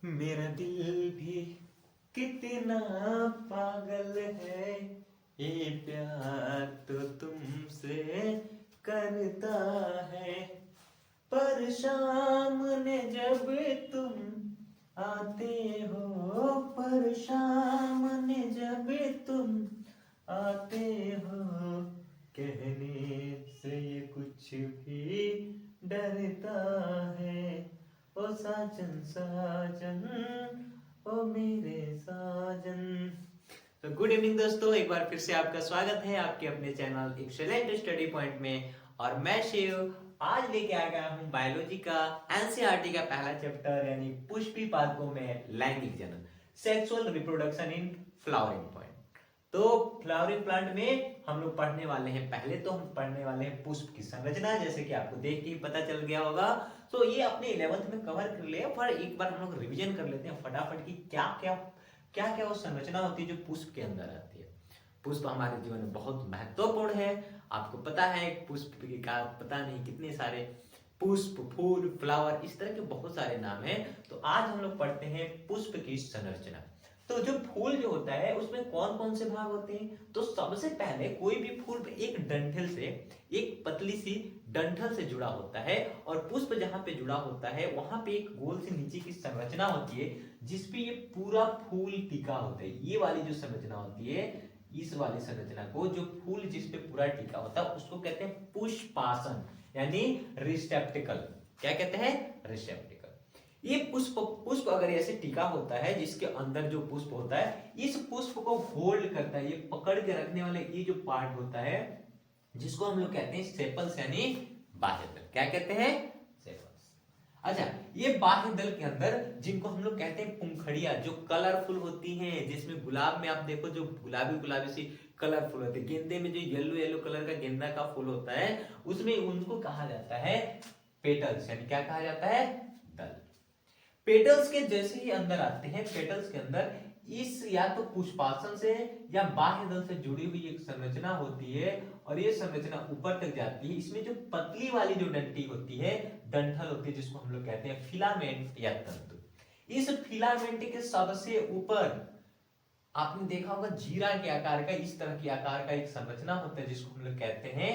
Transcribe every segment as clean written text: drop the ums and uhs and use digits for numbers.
मेरा दिल भी कितना पागल है, ये प्यार तो तुमसे करता है। पर शाम ने जब तुम आते हो, पर शाम ने जब तुम आते हो, कहने से ये कुछ भी डरता है। ओ साजन साजन, ओ मेरे साजन। तो गुड इवनिंग दोस्तों, एक बार फिर से आपका स्वागत है आपके अपने चैनल एक्सेलेंट स्टडी पॉइंट में। और मैं शिव आज लेके आ गया हूँ बायोलॉजी का एनसीईआरटी का पहला चैप्टर यानी पुष्पी पादपों में लैंगिक जनन, sexual reproduction in flowering point. तो फ्लावरिंग प्लांट में हम लोग पढ़ने वाले हैं, पहले तो हम पढ़ने वाले हैं पुष्प की संरचना, जैसे कि आपको देख के ही पता चल गया होगा। तो ये अपने 11th में कवर कर लिया, पर एक बार हम लोग रिवीजन कर लेते हैं फटाफट की क्या क्या वो संरचना होती है जो पुष्प के अंदर आती है। पुष्प हमारे जीवन में बहुत महत्वपूर्ण है। आपको पता है पुष्प का पता नहीं कितने सारे पुष्प, फूल, फ्लावर, इस तरह के बहुत सारे नाम हैं। तो आज हम लोग पढ़ते हैं पुष्प की संरचना। तो जो फूल जो होता है उसमें कौन कौन से भाग होते हैं? तो सबसे पहले कोई भी फूल एक डंठल से, एक पतली सी डंठल से जुड़ा होता है, और पुष्प जहां पे जुड़ा होता है वहां पे एक गोल सी नीचे की संरचना होती है जिसपे ये पूरा फूल टिका होता है। ये वाली जो संरचना होती है, इस वाली संरचना को, जो फूल जिसपे पूरा टिका होता है उसको कहते हैं पुष्पासन यानी रिसेप्टिकल। क्या कहते हैं? रिसेप्टिकल। ये पुष्प पुष्प अगर ऐसे टिका होता है, जिसके अंदर जो पुष्प होता है, इस पुष्प को होल्ड करता है, ये पकड़ के रखने वाले ये जो पार्ट होता है, जिसको हम लोग कहते हैं सेपल्स यानी बाह्य दल। क्या कहते हैं? सेपल्स। अच्छा, ये बाह्य दल के अंदर जिनको हम लोग कहते हैं पंखुड़ियां, जो कलरफुल होती हैं, जिसमें गुलाब में आप देखो जो गुलाबी गुलाबी सी कलरफुल होती है, गेंदे में जो येलो येलो कलर का गेंदा का फूल होता है, उसमें उनको कहा जाता है पेटल्स, यानी क्या कहा जाता है? दल। पेटल्स के जैसे ही अंदर आते हैं, पेटल्स के अंदर इस या तो पुष्पासन से या बाह्य दल से जुड़ी हुई एक संरचना होती है, और ये संरचना ऊपर तक जाती है। इसमें जो पतली वाली जो डंठी होती है, डंठल होती है, जिसको हम लोग कहते हैं फिलामेंट या तंतु। इस फिलामेंट के सबसे ऊपर आपने देखा होगा जीरा के आकार का, इस तरह के आकार का एक संरचना होता है, जिसको हम लोग कहते हैं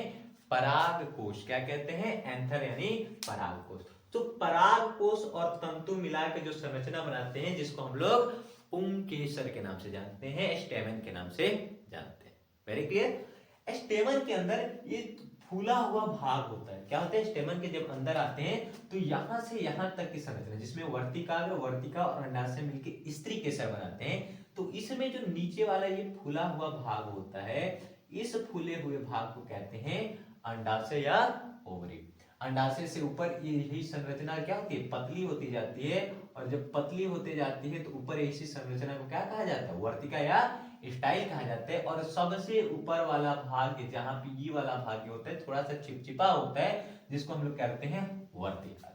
पराग कोश। क्या कहते हैं? एंथर यानी पराग कोश। तो पराग कोश और तंतु मिला के जो संरचना बनाते हैं, जिसको हम लोग पुंकेसर के नाम से जानते हैं, स्टेमन के नाम से जानते हैं। Very clear. स्टेमन के अंदर ये फूला हुआ भाग होता है। क्या होता है? स्टेमन के जब अंदर आते हैं तो यहां से यहां तक की संरचना, जिसमें वर्तिकाग्र, वर्तिका और अंडाशय मिलकर स्त्री केसर बनाते हैं। तो इसमें जो नीचे वाला ये फूला हुआ भाग होता है, इस फूले हुए भाग को कहते हैं अंडाशय या ओवरी। अंडाशय से ऊपर यही संरचना क्या होती है? पतली होती जाती है, और जब पतली होते जाती है तो ऊपर इसी संरचना को क्या कहा जाता है? वर्तिका या स्टाइल कहा जाता है। और सबसे ऊपर वाला भाग, जहां पे ये वाला भाग होता है, थोड़ा सा चिपचिपा होता है, जिसको हम लोग कहते हैं वर्तिका।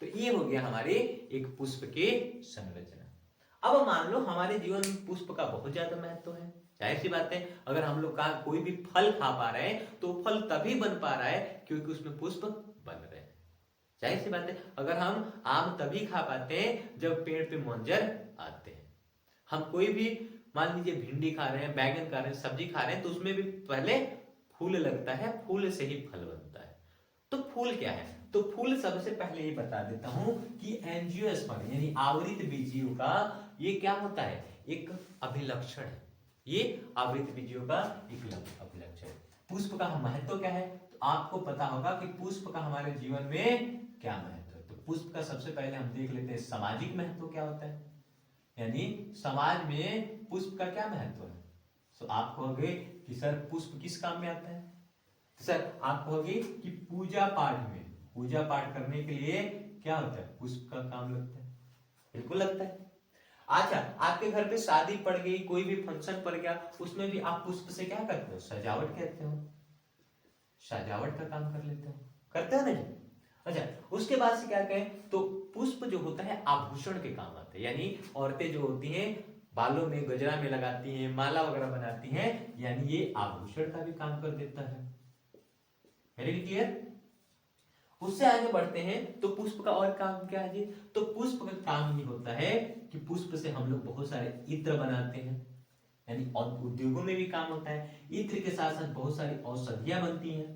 तो ये हो गया हमारे एक पुष्प के संरचना। अब मान लो हमारे जीवन में पुष्प का बहुत ज्यादा महत्व है। जाहिर सी बात है, अगर हम लोग का कोई भी फल खा पा रहे हैं तो फल तभी बन पा रहा है क्योंकि उसमें पुष्प बन रहे हैं। जाहिर सी बात है, अगर हम आम तभी खा पाते हैं जब पेड़ पे मंजर आते हैं। हम कोई भी मान लीजिए भिंडी खा रहे हैं, बैगन खा रहे हैं, सब्जी खा रहे हैं, तो उसमें भी पहले फूल लगता है, फूल से ही फल बनता है। तो फूल क्या है? तो फूल सबसे पहले ये बता देता हूं कि एंजियोस्पर्म यानी आवृत बीजियों का ये क्या होता है? एक अभिलक्षण है। ये आवृत बीजियों का एक अभिलक्षण है। पुष्प का महत्व क्या है? तो आपको पता होगा कि पुष्प का हमारे जीवन में क्या महत्व है। तो पुष्प का सबसे पहले हम देख लेते हैं सामाजिक महत्व क्या होता है, यानी समाज में पुष्प का क्या महत्व है। तो आप कहोगे कि सर पुष्प किस काम में आता है? सर आप कहोगे कि पूजा पाठ में, पूजा पाठ करने के लिए क्या होता है? पुष्प का काम लगता है। बिल्कुल लगता है। अच्छा, आपके घर पे शादी पड़ गई, कोई भी फंक्शन पड़ गया, उसमें भी आप पुष्प से क्या करते हो? सजावट करते हो, सजावट का काम कर लेते हो, करते हो नहीं? अच्छा, उसके बाद से क्या कहें तो पुष्प जो होता है आभूषण के काम आता है, यानी औरतें जो होती हैं बालों में, गजरा में लगाती हैं, माला वगैरह बनाती हैं, यानी ये आभूषण का भी काम कर देता है। Very clear. उससे आगे बढ़ते हैं तो पुष्प का और काम क्या है जी? तो पुष्प का काम ये होता है कि पुष्प से हम लोग बहुत सारे इत्र बनाते हैं, यानी और उद्योगों में भी काम होता है। इत्र के साथ साथ बहुत सारी औषधियां बनती हैं,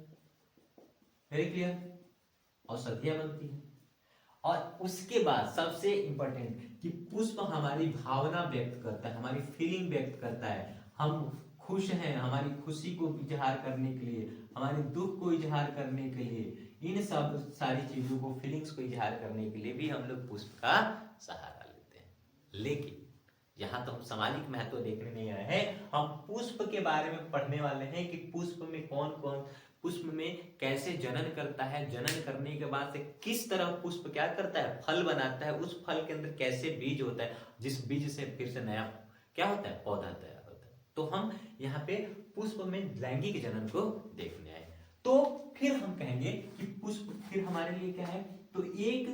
वेरी क्लियर, औषधियां बनती हैं। और उसके बाद सबसे इंपॉर्टेंट कि पुष्प हमारी भावना व्यक्त करता है, हमारी फीलिंग व्यक्त करता है। हम खुश हैं, हमारी खुशी को इजहार करने के लिए, हमारे दुख को इजहार करने के लिए, इन सब सारी चीजों को, फीलिंग्स को इजहार करने के लिए भी हम लोग पुष्प का सहारा लेते हैं। लेकिन यहाँ तो हम सामाजिक महत्व देखने नहीं आए हैं, हम पुष्प के बारे में पढ़ने वाले हैं कि पुष्प में कौन कौन, पुष्प में कैसे जनन करता है, जनन करने के बाद से किस तरह पुष्प क्या करता है, फल बनाता है, उस फल के अंदर कैसे बीज होता है, जिस बीज से फिर से नया क्या होता है, पौधा तैयार होता है। तो हम यहाँ पे पुष्प में लैंगिक जनन को देखने आए। तो फिर हम कहेंगे कि पुष्प फिर हमारे लिए क्या है, तो एक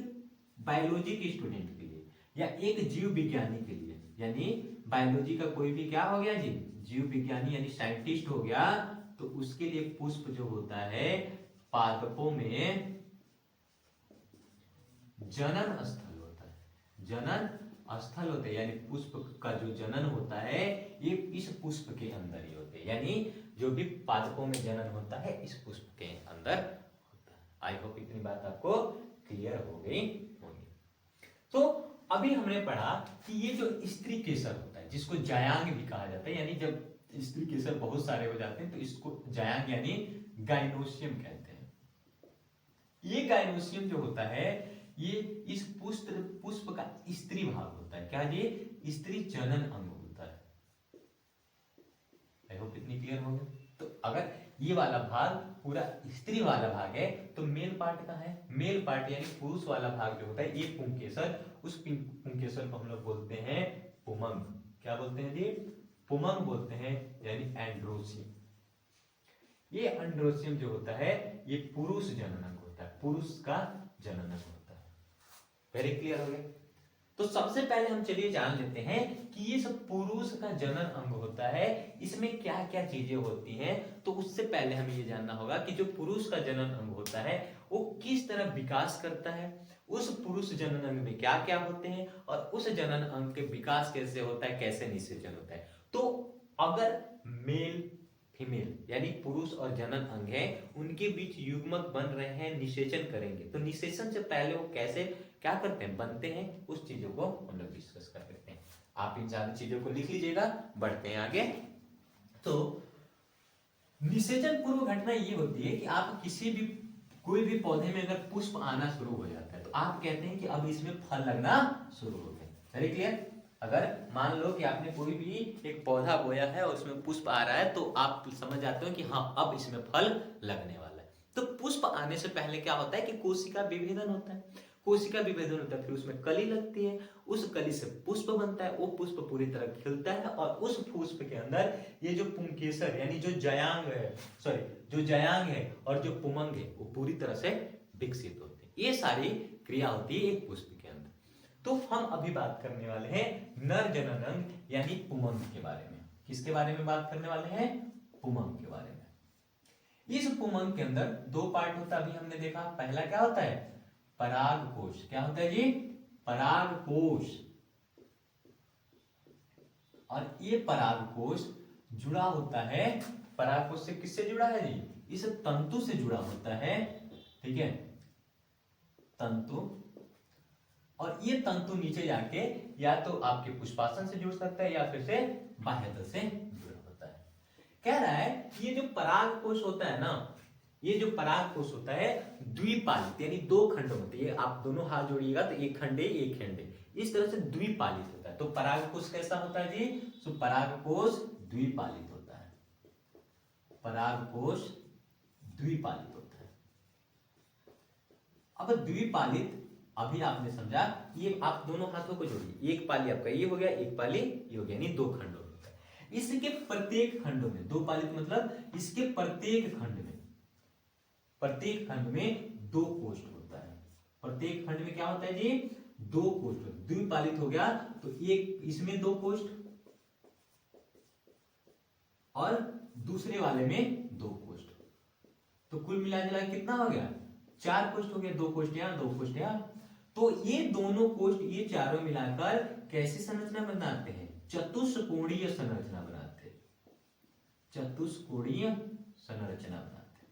बायोलॉजी के स्टूडेंट के लिए या एक जीव विज्ञानी के लिए, यानी बायोलॉजी का कोई भी क्या हो गया जी, जीव विज्ञानी यानी साइंटिस्ट हो गया, तो उसके लिए पुष्प जो होता है पादपों में जनन स्थल होता है, जनन स्थल होते हैं, यानी पुष्प का जो जनन होता है ये इस पुष्प के अंदर ही होते हैं, यानी जो भी पादपों में जनन होता है इस पुष्प के अंदर होता है। आई होप इतनी बात आपको क्लियर हो गई होगी। तो अभी हमने पढ़ा कि ये जो स्त्री केसर होता है, जिसको जायांग भी कहा जाता है, यानी जब स्त्री केसर बहुत सारे हो जाते हैं तो इसको जायांग यानी गाइनोसियम कहते हैं। ये गाइनोसियम जो होता है ये इस पुष्प का स्त्री भाग होता है, क्या ये स्त्री जनन अंग होता है। आई होप इतनी क्लियर हो गया। तो अगर ये वाला भाग पूरा स्त्री वाला भाग है तो मेल पार्ट का है, मेल पार्ट यानी पुरुष वाला भाग जो होता है ये पुंकेसर, उस पुंकेसर को हम लोग बोलते हैं पुमंग। क्या बोलते हैं जी, पुमंग बोलते हैं, यानी एंड्रोसियम। ये एंड्रोसियम जो होता है ये पुरुष जनन अंग होता है, पुरुष का जनन अंग होता है। वेरी क्लियर हो गया। तो सबसे पहले हम चलिए जान लेते हैं कि ये सब पुरुष का जनन अंग होता है, इसमें क्या क्या चीजें होती हैं। तो उससे पहले हमें ये जानना होगा कि जो पुरुष का जनन अंग होता है वो किस तरह विकास करता है, उस पुरुष जनन अंग में क्या क्या होते हैं, और उस जनन अंग के विकास कैसे होता है, कैसे निषेचन होता है। तो अगर मेल फीमेल यानी पुरुष और जनन अंग है उनके बीच युग्मक बन रहे हैं, निषेचन करेंगे, तो निषेचन से पहले वो कैसे क्या करते हैं, बनते हैं, उस चीजों को हम लोग डिस्कस कर लेते हैं। आप इन सारी चीजों को लिख लीजिएगा, बढ़ते हैं आगे। तो निषेचन पूर्व घटना ये होती है कि आप किसी भी कोई भी पौधे में अगर पुष्प आना शुरू हो जाता है तो आप कहते हैं कि अब इसमें फल लगना शुरू हो गए। Very clear. अगर मान लो कि आपने कोई भी एक पौधा बोया है और उसमें पुष्प आ रहा है तो आप समझ जाते हो कि हाँ अब इसमें फल लगने वाला है। तो पुष्प आने से पहले क्या होता है कि कोशिका विभेदन होता है, कोशिका विभेदन होता है, फिर उसमें कली लगती है, उस कली से पुष्प बनता है, वो पुष्प पूरी तरह खिलता है और उस पुष्प के अंदर ये जो पुंकेसर यानी जो जयांग है, सॉरी जो जयांग है और जो पुमंग है वो पूरी तरह से विकसित होते हैं। ये सारी क्रिया होती है एक पुष्प के अंदर। तो हम अभी बात करने वाले हैं नर जनन अंग यानी पुमंग के बारे में। किसके बारे में बात करने वाले हैं, पुमंग के बारे में। इस पुमंग के अंदर दो पार्ट होता है, अभी हमने देखा। पहला क्या होता है, परागकोश। क्या होता है जी, परागकोश। और ये परागकोश जुड़ा होता है, परागकोश से किससे जुड़ा है जी, इस तंतु से जुड़ा होता है, ठीक है, तंतु। और ये तंतु नीचे जाके या तो आपके पुष्पासन से जुड़ सकता है या फिर से बाह्यतल से जुड़ा होता है। कह रहा है ये जो परागकोश होता है ना, ये जो परागकोश होता है द्विपालित यानी दो खंडों में, ये आप दोनों हाथ जोड़िएगा तो एक खंडे एक खंडे, इस तरह से द्विपालित होता है। तो परागकोश कैसा होता है जी, तो परागकोश द्विपालित होता है, परागकोश द्विपालित होता है। अब द्विपालित अभी आपने समझा, ये आप दोनों हाथों को जोड़िए, एक पाली आपका ये हो गया, एक पाली ये हो गया, यानी दो खंडों में। इसके प्रत्येक खंडों में, दो पालित मतलब इसके प्रत्येक खंड में, प्रत्येक खंड में दो कोष्ठ होता है। प्रत्येक खंड में क्या होता है जी, दो कोष्ठ। द्विपालित हो गया तो एक इसमें दो कोष्ठ और दूसरे वाले में दो कोष्ठ, तो कुल मिला जुला कितना हो गया, 4 कोष्ठ हो गए, 2 कोष्ठ यहाँ, 2 कोष्ठ यहाँ। तो ये दोनों कोष्ठ, ये चारों मिलाकर कैसी संरचना बनाते हैं? चतुष्कोणीय संरचना बनाते हैं, चतुष्कोणीय संरचना बनाते हैं।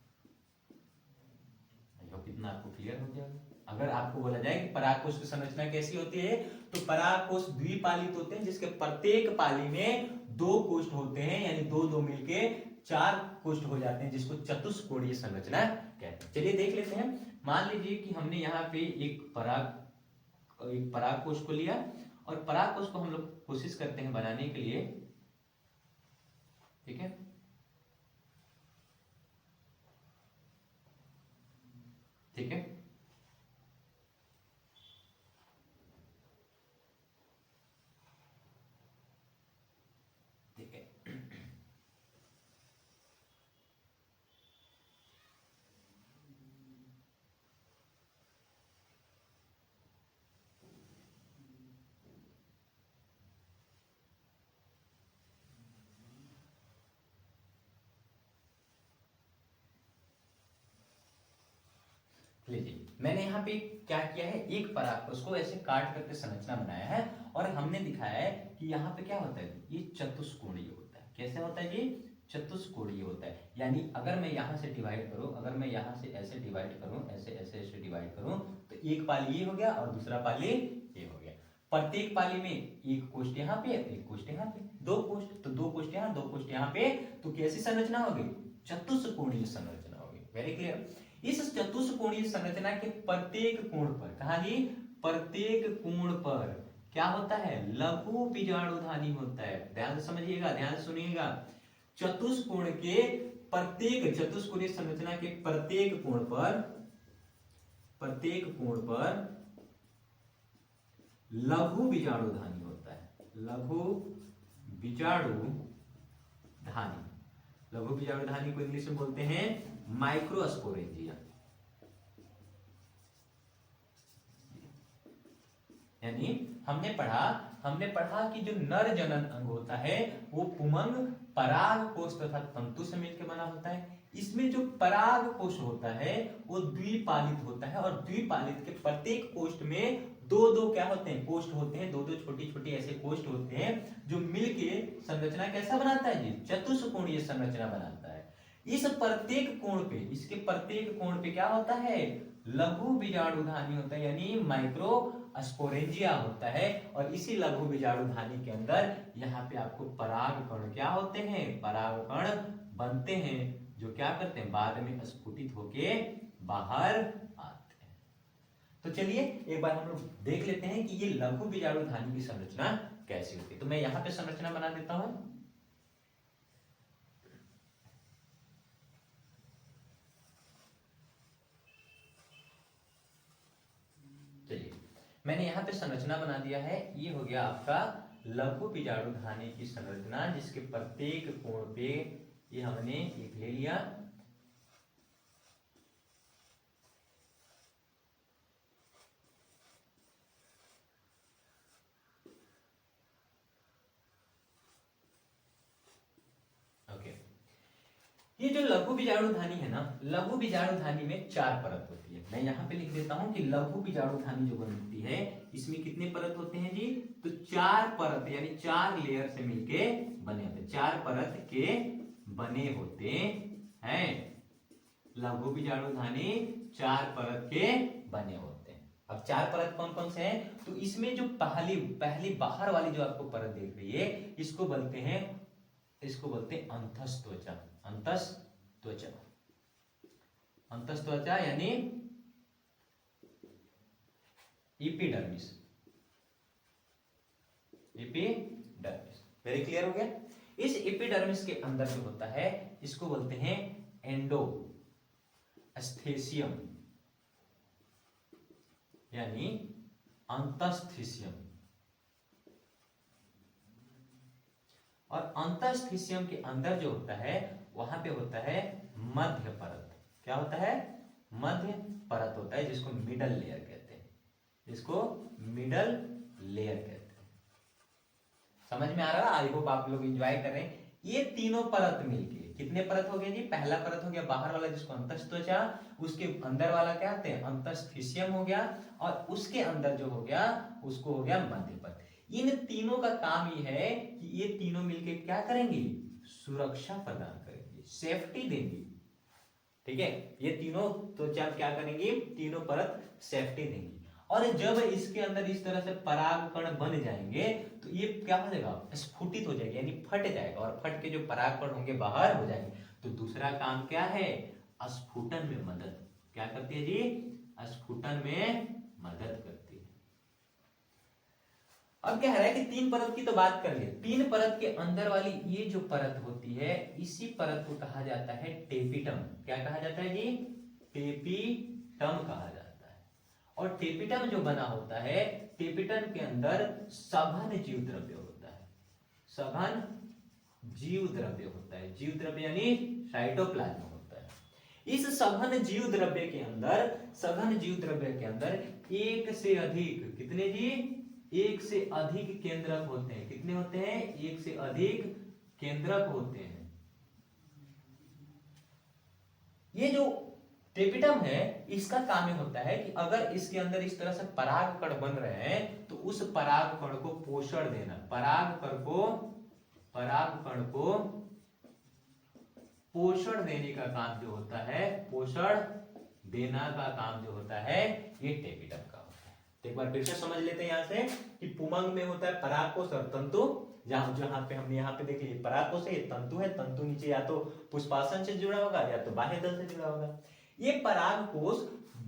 आई होप इतना आपको क्लियर हो गया। अगर आपको बोला जाए कि परागकोश की संरचना कैसी होती है, तो परागकोश द्विपालित होते हैं, जिसके प्रत्येक पाली में 2 कोष्ठ होते हैं, यानी 2-2 मिलके 4 कोष्ठ हो जाते हैं, जिसको चतुष्कोणीय संरचना कहते हैं। चलिए देख लेते हैं। मान लीजिए कि हमने यहाँ पे एक परागकोश को लिया, और परागकोश को हम लोग कोशिश करते हैं बनाने के लिए, ठीक है। ठीक है, ठीक है। लीजिए, मैंने यहाँ पे क्या किया है, एक परागकोश को ऐसे काट करके संरचना बनाया है, और हमने दिखाया है कि यहाँ पे क्या होता है, ये चतुष्कोणीय होता है। कैसे होता है ये? चतुष्कोणीय होता है। यानी अगर मैं यहाँ से डिवाइड करूं, अगर मैं यहाँ से ऐसे डिवाइड करूं, ऐसे ऐसे ऐसे डिवाइड करूं, तो एक पाली ये हो गया और दूसरा पाली ये हो गया। प्रत्येक पाली में एक कोष्ठ यहाँ पे, एक कोष्ठ यहाँ पे, 2 कोष्ठ, तो 2 कोष्ठ यहाँ, 2 कोष्ठ यहाँ पे, तो कैसी संरचना होगी? चतुष्कोणीय संरचना होगी। Very clear. इस चतुष्कोणीय संरचना के प्रत्येक कोण पर, कहा जी, प्रत्येक कोण पर क्या होता है? लघु बीजाणुधानी होता है। ध्यान से समझिएगा, ध्यान से सुनिएगा। चतुष्कोण के प्रत्येक, चतुष्कोणीय संरचना के प्रत्येक कोण पर, प्रत्येक कोण पर लघु बीजाणुधानी होता है। लघु बीजाणुधानी, लघु बीजाणुधानी को इंग्लिश में बोलते हैं माइक्रोस्पोरेंजिया। यानी हमने पढ़ा कि जो नर जनन अंग होता है वो पुमंग, परागकोश तथा तंतु से मिलकर बना होता है। इसमें जो परागकोश होता है वो द्विपालित होता है, और द्विपालित के प्रत्येक कोष्ठ में 2-2 क्या होते हैं? कोष्ठ होते हैं। 2-2 छोटी छोटी ऐसे कोष्ठ होते हैं, जो मिलके संरचना कैसा बनाता है जी? चतुष्कोणीय संरचना बनाता है। इस प्रत्येक कोण पे, इसके प्रत्येक कोण पे क्या होता है? लघु बीजाणुधानी होता है, यानी माइक्रोस्पोरेंजिया होता है। और इसी लघु बीजाणुधानी के अंदर यहाँ पे आपको परागकण क्या होते हैं? परागकण बनते हैं, जो क्या करते हैं? बाद में स्फुटित होके बाहर आते हैं। तो चलिए एक बार हम लोग देख लेते हैं कि ये लघु बीजाणुधानी की संरचना कैसी होती है। तो मैं यहाँ पे संरचना बना देता हूं। चलिए, मैंने यहाँ पे संरचना बना दिया है। ये हो गया आपका लघु बीजाणुधानी की संरचना, जिसके प्रत्येक कोण पे ये हमने एक ले लिया। ओके, ये जो लघु बीजाणुधानी है ना, लघु बीजाणुधानी में 4 परत होती है। मैं यहाँ पे लिख देता हूं कि लघु बीजाणुधानी जो बनती है, इसमें कितने परत होते हैं जी? तो 4 परत, यानी 4 लेयर से मिलके बने होते हैं। 4 परत के बने होते हैं। लघु बीजाणुधानी 4 परत के बने होते हैं। अब 4 परत कौन कौन से हैं? तो इसमें जो पहली बाहर वाली जो आपको परत देख रही है, इसको बोलते हैं अंतस्त्वचा। अंतस्त्वचा, अंतस्त्वचा यानी एपिडर्मिस। एपिडर्मिस, वेरी क्लियर हो गया। इस एपिडर्मिस के अंदर जो होता है, इसको बोलते हैं एंडोस्थेसियम, यानी अंतस्थिसियम। और अंतस्थिसियम के अंदर जो होता है, वहां पे होता है मध्य परत। क्या होता है? मध्य परत होता है, जिसको मिडल लेयर कहते हैं, जिसको मिडल लेयर कहते हैं। समझ में आ रहा है? आई होप आप लोग एंजॉय कर रहे हैं। ये तीनों परत मिलके कितने परत हो गए जी? पहला परत हो गया बाहर वाला जिसको अंतःत्वचा, उसके अंदर वाला क्या होते हैं अंतःस्थिशियम हो गया, और उसके अंदर जो हो गया उसको हो गया मध्य परत। इन तीनों का काम ये है कि ये तीनों मिलके क्या करेंगे? सुरक्षा प्रदान करेंगे, सेफ्टी देंगे। ठीक है, ये तीनों त्वचा क्या करेंगे? तीनों परत सेफ्टी देंगी। और जब इसके अंदर इस तरह से परागकण बन जाएंगे तो ये क्या हो जाएगा? स्फुटित हो जाएगा, यानी फट जाएगा, और फट के जो परागकण होंगे बाहर हो जाएंगे। तो दूसरा काम क्या है? स्फुटन में मदद। क्या करती है जी? स्फुटन में मदद करती है। अब क्या है कि तीन परत की तो बात कर लिए, तीन परत के अंदर वाली ये जो परत होती है इसी परत को कहा जाता है टेपिटम। क्या कहा जाता है जी? टेपिटम कहा जाता है। और टेपिटम जो बना होता है, टेपिटम के अंदर सघन जीव द्रव्य होता है। सघन जीव द्रव्य होता है, जीव द्रव्य यानी साइटोप्लाज्म होता है। इस सघन जीव द्रव्य के अंदर, सघन जीव द्रव्य के अंदर एक से अधिक, कितने जी? एक से अधिक केंद्रक होते हैं। कितने होते हैं? एक से अधिक केंद्रक होते हैं। ये जो टेपिटम है इसका काम ये होता है कि अगर इसके अंदर इस तरह से परागकण बन रहे हैं तो उस परागकण को पोषण देना, परागकण को पोषण देने का काम जो होता है, पोषण देना का काम जो होता है, ये टेपिटम का होता है। तो एक बार फिर से समझ लेते हैं यहां से कि पुमंग में होता है परागकोश और तंतु। जहां पे हमने यहाँ पे देख लिया परागकोश है, ये तंतु है, तंतु नीचे या तो पुष्पासन से जुड़ा होगा या तो बाह्य दल से जुड़ा होगा। ये परागकोश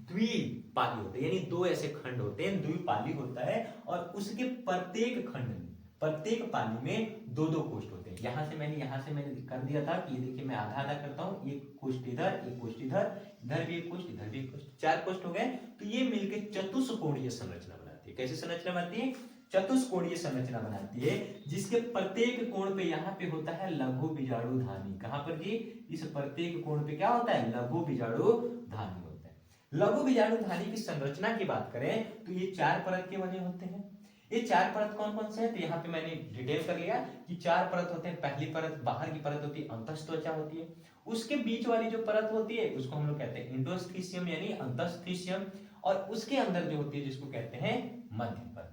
द्विपाली होते हैं, यानी दो ऐसे खंड होते हैं, द्विपाली होता है, और उसके प्रत्येक खंड में, प्रत्येक पाली में दो दो कोष्ठ होते हैं। यहां से मैंने कर दिया था कि ये देखिए मैं आधा आधा करता हूं, एक कोष्ठ इधर, एक कोष्ठ इधर, इधर भी एक कोष्ठ, इधर भी एक कोष्ठ, चार कोष्ठ हो गए। तो ये मिलकर चतुष्कोणीय संरचना बनाती है। कैसी संरचना बनती है? चतुष्कोणीय संरचना बनाती है, जिसके प्रत्येक कोण पे यहाँ पे होता है लघु बीजाणु धानी। कहां पर जी? इस प्रत्येक कोण पे क्या होता है? लघु बीजाणु धानी होता है। लघु बीजाणु धानी की संरचना की बात करें तो ये चार परत के बने होते हैं। ये चार परत कौन कौन से हैं? तो यहाँ पे मैंने डिटेल कर लिया कि चार परत होते हैं। पहली परत बाहर की परत होती है, अंतःत्वचा होती है। उसके बीच वाली जो परत होती है उसको हम लोग कहते हैं इंडोस्थिशियम यानी अंतःस्थिशियम, और उसके अंदर जो होती है जिसको कहते हैं मध्य परत।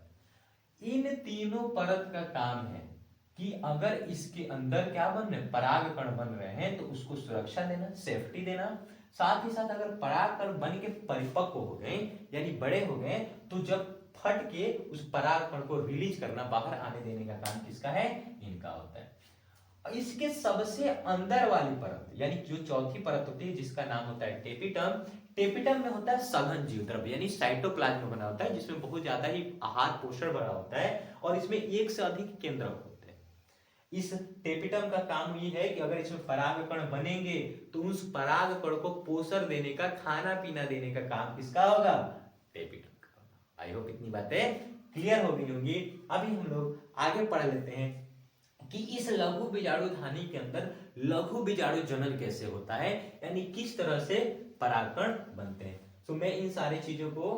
इन तीनों परत का काम है कि अगर इसके अंदर क्या बन रहे, परागकण बन रहे हैं तो उसको सुरक्षा देना, सेफ्टी देना। साथ ही साथ अगर परागकण बन के परिपक्व हो गए यानी बड़े हो गए तो जब फट के उस परागकण को रिलीज करना, बाहर आने देने का काम किसका है? इनका होता है। इसके सबसे अंदर वाली परत यानी जो चौथी परत होती है जिसका नाम होता है टेपिटम, टेपिटम में होता है सघन जीव द्रव्य यानी साइटोप्लाज्म बना होता है, जिसमें बहुत ज्यादा ही आहार पोषण भरा होता है, और इसमें एक से अधिक केंद्रक होते हैं। इस टेपिटम का काम ये है कि अगर इसमें परागकण बनेंगे तो उस परागकण को पोषण देने का, खाना पीना देने का काम किसका होगा? टेपिटम का होगा। आई होप इतनी बातें क्लियर हो गई होंगी। अभी हम लोग आगे पढ़ लेते हैं कि इस लघु बीजाणु धानी के अंदर लघु बीजाणु जनन कैसे होता है, यानी किस तरह से परागकण बनते हैं। तो मैं इन सारी चीजों को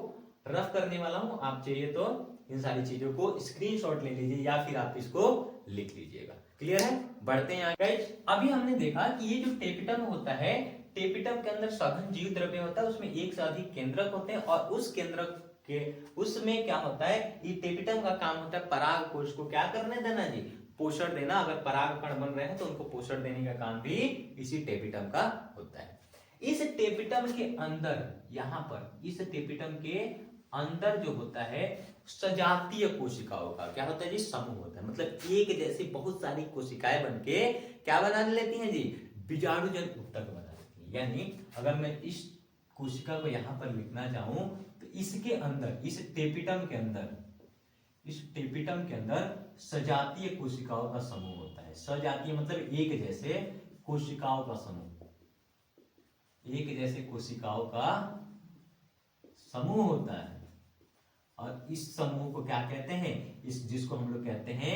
रफ करने वाला हूं, आप चाहिए तो इन सारी चीजों को स्क्रीनशॉट ले लीजिए या फिर आप इसको लिख लीजिएगा। क्लियर है? बढ़ते हैं आगे। अभी हमने देखा कि ये जो टेपिटम होता है, टेपिटम के अंदर सघन जीव द्रव्य होता है, उसमें एक से अधिक केंद्रक होते हैं, और उस केंद्रक के उसमें क्या होता है, ये टेपिटम का काम होता है पराग कोश को क्या करने देना जी? पोषण देना। अगर परागकण बन रहे हैं तो उनको पोषण देने का काम भी इसी टेपिटम का होता है। इस टेपिटम के अंदर, यहां पर इस टेपिटम के अंदर जो होता है सजातीय कोशिकाओं का क्या होता है जी? समूह होता है। मतलब एक जैसी बहुत सारी कोशिकाएं बनके क्या बना लेती हैं जी? बीजाणुजन ऊतक बना लेती हैं। यानी अगर मैं इस कोशिका को यहां पर लिखना चाहूं तो इसके अंदर, इस टेपिटम के अंदर, इस टेपिटम के अंदर सजातीय कोशिकाओं का समूह होता है। सजातीय मतलब एक जैसे कोशिकाओं का समूह, एक जैसे कोशिकाओं का समूह होता है। और इस समूह को क्या कहते हैं? इस जिसको हम लोग कहते हैं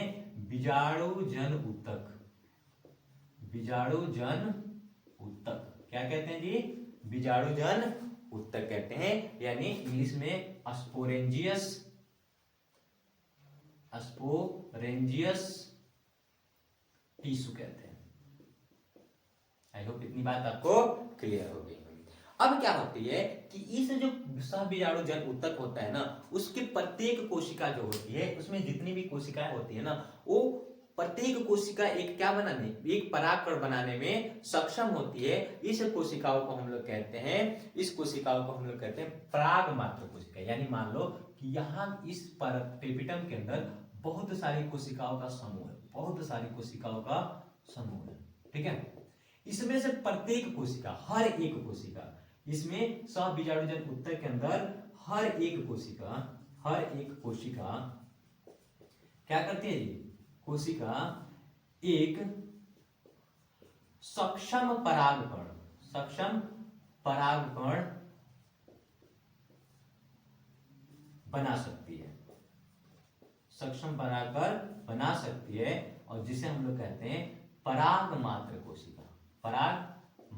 बीजाणुजन ऊतक। बीजाणुजन ऊतक क्या कहते हैं जी? बीजाणुजन ऊतक कहते हैं, यानी इंग्लिश में स्पोरेंजियस, स्पोरेंजियस टिश्यू कहते हैं। आई होप इतनी बात आपको क्लियर हो गई। अब क्या होती है कि इस जो सहबीजाणु जन ऊतक होता है ना, उसके प्रत्येक कोशिका जो होती है, उसमें जितनी भी कोशिकाएं होती है ना, वो प्रत्येक कोशिका एक क्या बनाने, एक परागकण बनाने में सक्षम होती है। इस कोशिकाओं को हम लोग कहते हैं, इस कोशिकाओं को हम लोग कहते हैं पराग मात्र कोशिका। यानी मान लो कि यहाँ इस टेपिटम के अंदर बहुत सारी कोशिकाओं का समूह है, बहुत सारी कोशिकाओं का समूह है, ठीक है। इसमें से प्रत्येक कोशिका, हर एक कोशिका, इसमें सहबीजाणुजन ऊतक के अंदर हर एक कोशिका क्या करती है जी, कोशिका एक सक्षम परागकण बना सकती है, सक्षम परागकण बना सकती है, और जिसे हम लोग कहते हैं पराग मात्र कोशिका, पराग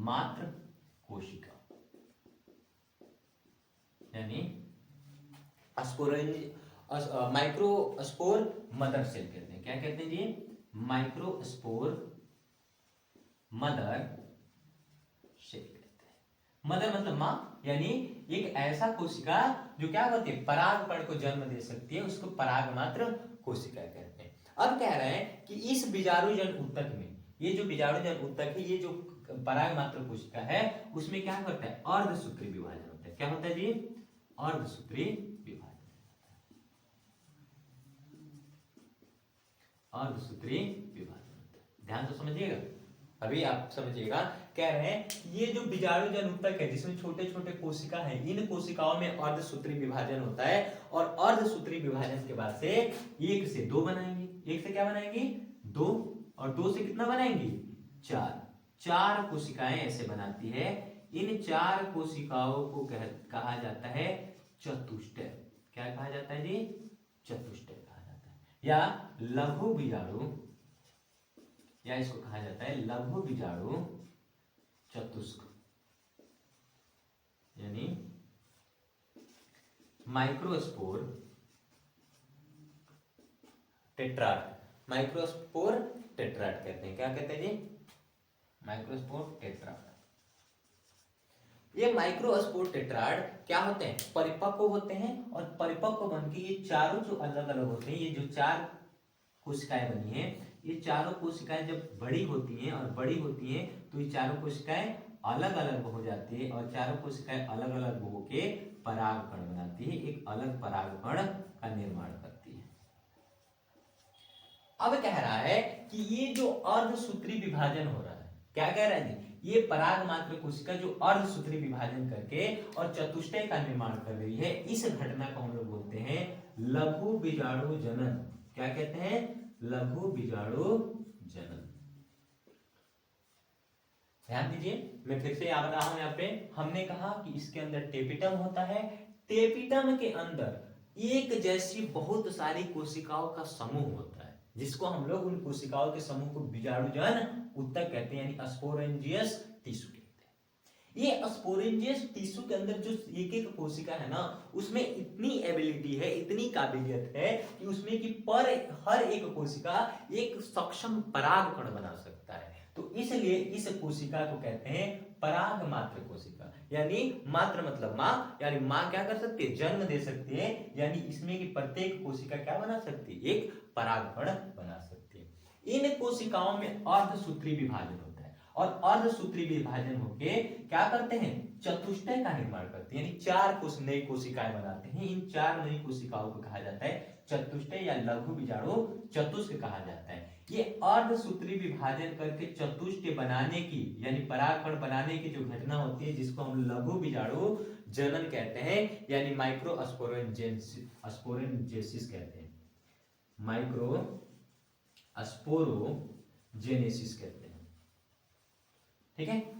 मात्र कोशिका, यानी माइक्रोस्पोर मदर सेल कहते हैं। क्या कहते हैं जी, माइक्रोस्पोर मदर सेल कहते हैं। मदर मतलब मां, यानी एक ऐसा कोशिका जो क्या होती है, परागकण को जन्म दे सकती है, उसको पराग मात्र कोशिका कहते हैं। अब कह रहे हैं कि इस बीजाणुजन ऊतक में, ये जो बीजाणुजन ऊतक है, ये जो पराग मात्र कोशिका है, उसमें क्या होता है, अर्धसूत्री विभाजन होता है। क्या होता है जी, अर्धसूत्री विभाजन, अर्धसूत्री विभाजन होता है। ध्यान से समझिएगा, अभी आप समझिएगा। कह रहे हैं ये जो बीजाणुजन ऊतक है, जिसमें छोटे छोटे कोशिका है, इन कोशिकाओं में अर्धसूत्री विभाजन होता है, और अर्धसूत्री विभाजन के बाद से 1 से 2 बनाएंगे, 1 से क्या बनाएंगे, 2, और 2 से कितना बनाएंगे, 4 कोशिकाएं ऐसे बनाती है। इन 4 कोशिकाओं को कहा जाता है चतुष्टय। क्या कहा जाता है जी, चतुष्टय कहा जाता है, या लघु बीजाणु, या इसको कहा जाता है लघु बीजाणु चतुष्क, यानी माइक्रोस्पोर टेट्राड, माइक्रोस्पोर टेट्राड कहते हैं। क्या कहते हैं जी, माइक्रोस्पोर टेट्राड। ये माइक्रोस्पोर टेट्राड क्या होते हैं, परिपक्व होते हैं, और परिपक्व बनके ये चारों जो अलग अलग होते हैं, ये जो 4 कोशिकाएं बनी है, ये चारों कोशिकाएं जब बड़ी होती हैं, और बड़ी होती हैं तो ये चारों कोशिकाएं अलग अलग हो जाती है, और चारों कोशिकाएं अलग अलग होके परागकण बनाती है, एक अलग परागकण का निर्माण करती है। अब कह रहा है कि ये जो अर्धसूत्री विभाजन हो रहा है, क्या कह रहा है जी, ये पराग मात्र कोशिका जो अर्धसूत्री विभाजन करके और चतुष्टय का निर्माण कर रही है, इस घटना को हम लोग बोलते हैं लघु बीजाणु जनन। क्या कहते हैं, लघु बीजाणु जनन। ध्यान दीजिए, मैं फिर से आ रहा हूं। यहाँ पे हमने कहा कि इसके अंदर टेपिटम होता है, टेपिटम के अंदर एक जैसी बहुत सारी कोशिकाओं का समूह होता है, जिसको हम लोग उन कोशिकाओं के समूह को बीजाणुजन ऊतक कहते हैं, यानी स्पोरेंजियस टिश्यू कहते हैं। ये स्पोरेंजियस टिश्यू के अंदर जो एक एक कोशिका है ना, उसमें इतनी एबिलिटी है, इतनी काबिलियत है कि उसमें कि पर हर एक कोशिका एक सक्षम परागकण बना सकता है। तो इसलिए इस कोशिका को कहते हैं पराग मात्र कोशिका, यानी मात्र मतलब मां, यानी मां क्या कर सकती है, जन्म दे सकती है, यानी इसमें की प्रत्येक कोशिका क्या बना सकती है, एक परागकण बना सकती है। इन कोशिकाओं में अर्धसूत्री विभाजन होता है, और अर्धसूत्री विभाजन होके क्या करते हैं, चतुष्टय का निर्माण करते हैं, यानी 4 नई कोशिकाएं बनाते हैं। इन 4 नई कोशिकाओं को कहा जाता है चतुष्टय या लघु बीजाणु चतुष्क कहा जाता है। ये अर्धसूत्री विभाजन करके चतुष्टय बनाने की, यानी परागकण बनाने की जो घटना होती है, जिसको हम लघु बीजाणु जनन कहते हैं, यानी माइक्रो स्पोरेंजेसिस कहते हैं, माइक्रो स्पोरोजेनेसिस कहते हैं, ठीक है।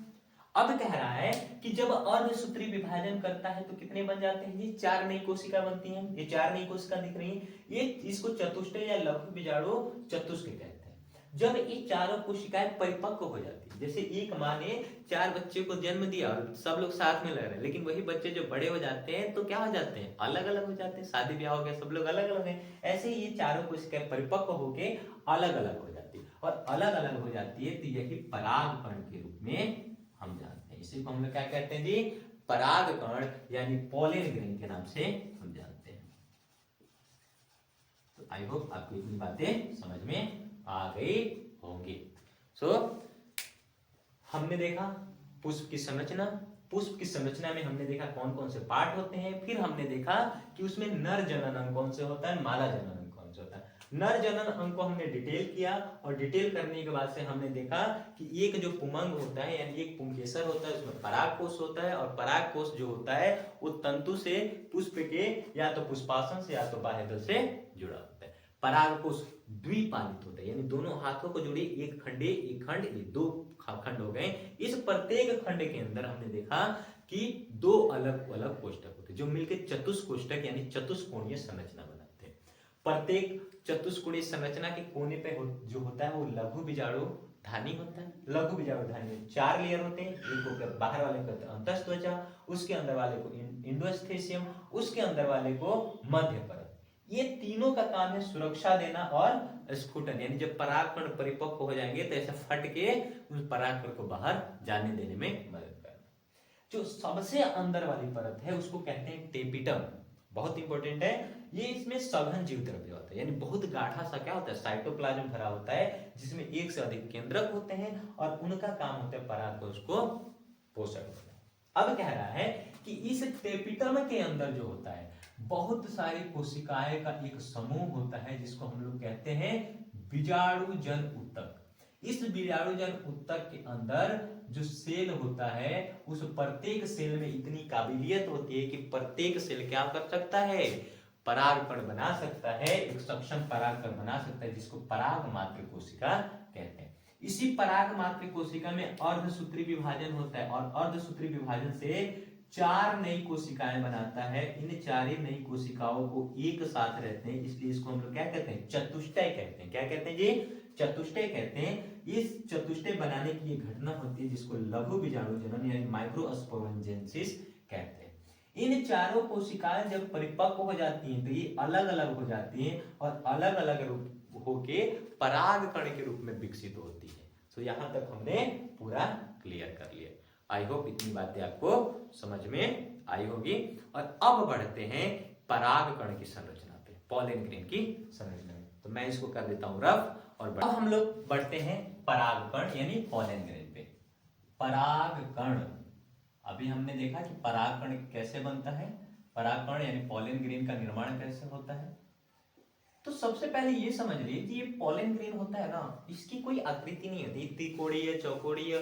अब कह रहा है कि जब अर्धसूत्री विभाजन करता है तो कितने बन जाते हैं जी, 4 नई कोशिका बनती हैं। ये 4 नई कोशिका दिख रही हैं, ये इसको चतुष्टय या लघु बीजाणु चतुष्क कहते हैं। जब ये चारों कोशिकाएं परिपक्व हो जाती है, जैसे एक माँ ने 4 बच्चे को जन्म दिया और सब लोग साथ में लग रहे हैं, लेकिन वही बच्चे जो बड़े हो जाते हैं तो क्या हो जाते हैं, अलग अलग हो जाते हैं, शादी ब्याह हो गया, सब लोग अलग अलग हैं। ऐसे ही ये चारों कोशिकाएं परिपक्व होके अलग अलग हो जाती है, और अलग अलग हो जाती है तो यही परागकण के रूप में हम जानते हैं। इसी को हम लोग क्या कहते हैं जी, परागकण यानी पॉलन ग्रेन के नाम से हम जानते हैं। तो आई होप आपको इतनी बातें समझ में आ गई होंगी। सो हमने देखा पुष्प की संरचना, पुष्प की संरचना में हमने देखा कौन कौन से पार्ट होते हैं, फिर हमने देखा कि उसमें नर जनन अंग कौन से होता है, मादा जनन अंग कौन से होता है। नर जनन अंग को हमने डिटेल किया, और डिटेल करने के बाद से हमने देखा कि एक जो पुमंग होता है यानी एक पुंकेसर होता है, उसमें परागकोश होता है, और परागकोश जो होता है वो तंतु से पुष्प के या तो पुष्पासन से या तो बाह्यदल से जुड़ा होता है। परागकोश द्विपालित होता है, यानी दोनों हाथों को जोड़े, एक खंडे एक खंड, ये 2 खंड हो गए। इस प्रत्येक खंड के अंदर हमने देखा कि 2 अलग अलग कोष्ठक होते हैं जो मिलकर चतुष्कोष्ठक यानी चतुष्कोणीय संरचना बनाते हैं। प्रत्येक चतुष्कोणीय संरचना के कोने पे जो होता है वो लघु बीजाणु धानी होता है। लघु बीजाणु धानी में 4 लेयर होते हैं, एक को बाहर वाले को अंतःत्वचा, उसके अंदर वाले को इंडोस्थेसियम, उसके अंदर वाले को मध्य परत। ये तीनों का काम है सुरक्षा देना और स्फुटन, यानी जब परागकण परिपक्व हो जाएंगे तो ऐसे फट के उस परागकण को बाहर जाने देने में मदद करना। जो सबसे अंदर वाली परत है उसको कहते हैं टेपिटम, बहुत इंपॉर्टेंट है ये। इसमें सघन जीव द्रव्य होता है, यानी बहुत गाढ़ा सा क्या होता है, साइटोप्लाज्म भरा होता है, जिसमें एक से अधिक केंद्रक होते हैं, और उनका काम होता है परागकोश को पोषण देना। अब कह रहा है कि इस टेपिटम के अंदर जो होता है बहुत सारी कोशिकाएं का एक समूह होता है, जिसको हम लोग कहते हैं बीजाणुजन ऊतक। इस बीजाणुजन ऊतक के अंदर जो सेल होता है, उस प्रत्येक सेल में इतनी काबिलियत होती है कि प्रत्येक सेल क्या कर सकता है, परागकण बना सकता है, एक सक्षम परागकण बना सकता है, जिसको पराग मात्र कोशिका कहते हैं। इसी पराग मात्र कोशिका में अर्धसूत्री विभाजन होता है, और अर्धसूत्री विभाजन से 4 नई कोशिकाएं बनाता है। इन 4 ही नई कोशिकाओं को एक साथ रहते हैं, इसलिए इसको हम लोग क्या कहते हैं, चतुष्टय कहते हैं। क्या कहते हैं जी, चतुष्टय कहते हैं। इस चतुष्टय बनाने की ये घटना होती है जिसको लघु बीजाणु जनन यानी माइक्रोस्पोरेंजेंसिस कहते हैं। इन चारों कोशिकाएं जब परिपक्व हो जाती हैं तो ये अलग अलग हो जाती हैं, और अलग अलग रूप होके परागकण के रूप में विकसित होती है। तो यहां तक हमने पूरा क्लियर कर लिया। आई होप इतनी बातें आपको समझ में आई होगी। और अब बढ़ते हैं परागकण की संरचना पे, पॉलन ग्रेन की संरचना में। तो मैं इसको कर देता हूं रफ, और अब हम लोग बढ़ते हैं परागकण यानी पॉलन ग्रेन पे। परागकण, अभी हमने देखा कि परागकण कैसे बनता है, परागकण यानी पॉलन ग्रेन का निर्माण कैसे होता है। तो सबसे पहले ये समझ लीजिए कि ये पॉलन ग्रेन होता है ना, इसकी कोई आकृति नहीं होती, त्रिकोणीय चौकोणीय